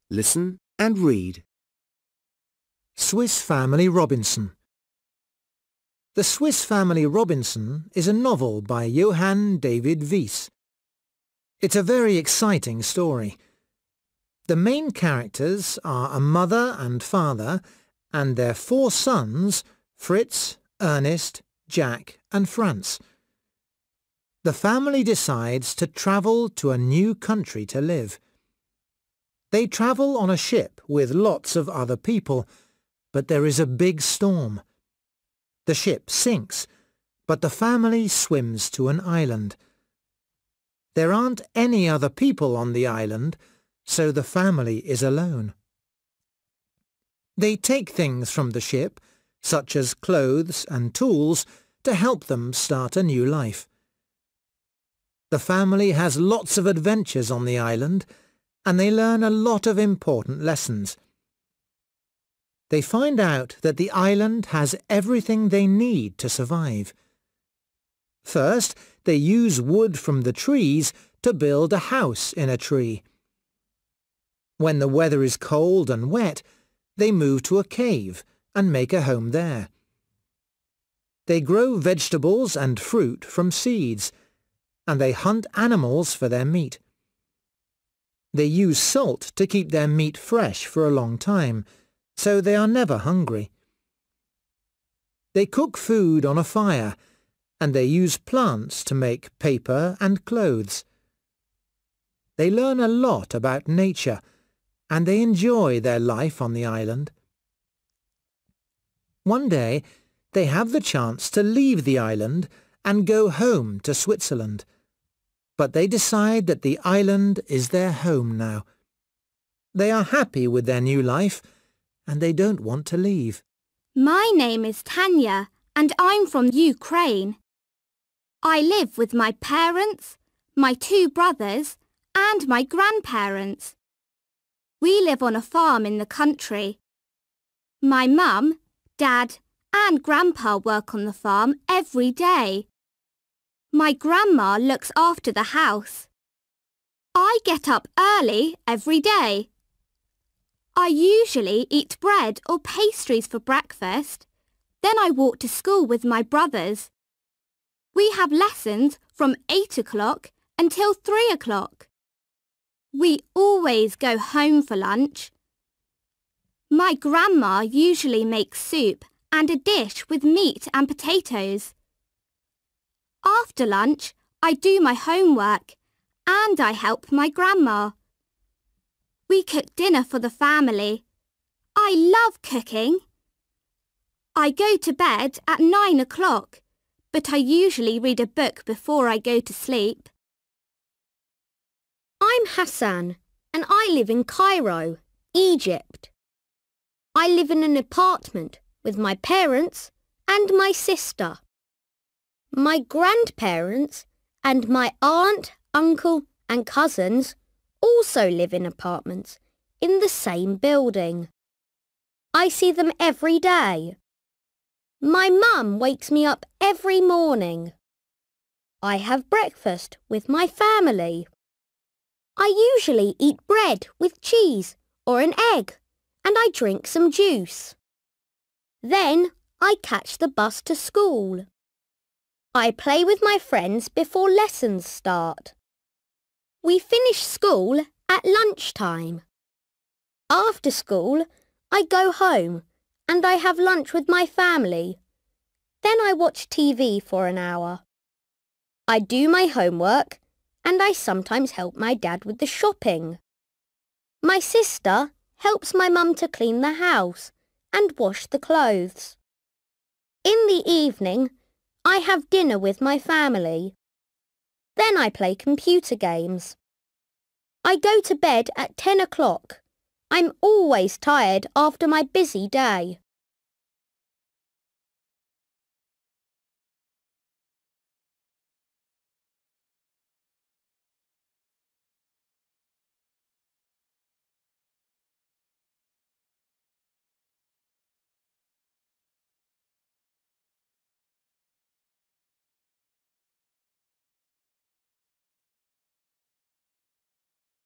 Listen and read. Swiss Family Robinson. The Swiss Family Robinson is a novel by Johann David Wyss. It's a very exciting story. The main characters are a mother and father and their 4 sons, Fritz, Ernest, Jack and Franz. The family decides to travel to a new country to live. They travel on a ship with lots of other people, but there is a big storm. The ship sinks, but the family swims to an island. There aren't any other people on the island, so the family is alone. They take things from the ship, such as clothes and tools, to help them start a new life. The family has lots of adventures on the island, and they learn a lot of important lessons. They find out that the island has everything they need to survive. First, they use wood from the trees to build a house in a tree. When the weather is cold and wet, they move to a cave and make a home there. They grow vegetables and fruit from seeds, and they hunt animals for their meat. They use salt to keep their meat fresh for a long time, so they are never hungry. They cook food on a fire, and they use plants to make paper and clothes. They learn a lot about nature, and they enjoy their life on the island. One day, they have the chance to leave the island and go home to Switzerland. But they decide that the island is their home now. They are happy with their new life, and they don't want to leave. My name is Tanya, and I'm from Ukraine. I live with my parents, my 2 brothers, and my grandparents. We live on a farm in the country. My mum, dad, and grandpa work on the farm every day. My grandma looks after the house. I get up early every day. I usually eat bread or pastries for breakfast. Then I walk to school with my brothers. We have lessons from 8 o'clock until 3 o'clock. We always go home for lunch. My grandma usually makes soup and a dish with meat and potatoes. After lunch, I do my homework and I help my grandma. We cook dinner for the family. I love cooking. I go to bed at 9 o'clock, but I usually read a book before I go to sleep. I'm Hassan, and I live in Cairo, Egypt. I live in an apartment with my parents and my sister. My grandparents and my aunt, uncle and cousins also live in apartments in the same building. I see them every day. My mum wakes me up every morning. I have breakfast with my family. I usually eat bread with cheese or an egg, and I drink some juice. Then I catch the bus to school. I play with my friends before lessons start. We finish school at lunchtime. After school, I go home and I have lunch with my family. Then I watch TV for an hour. I do my homework and I sometimes help my dad with the shopping. My sister helps my mum to clean the house and wash the clothes. In the evening, I have dinner with my family. Then I play computer games. I go to bed at 10 o'clock. I'm always tired after my busy day.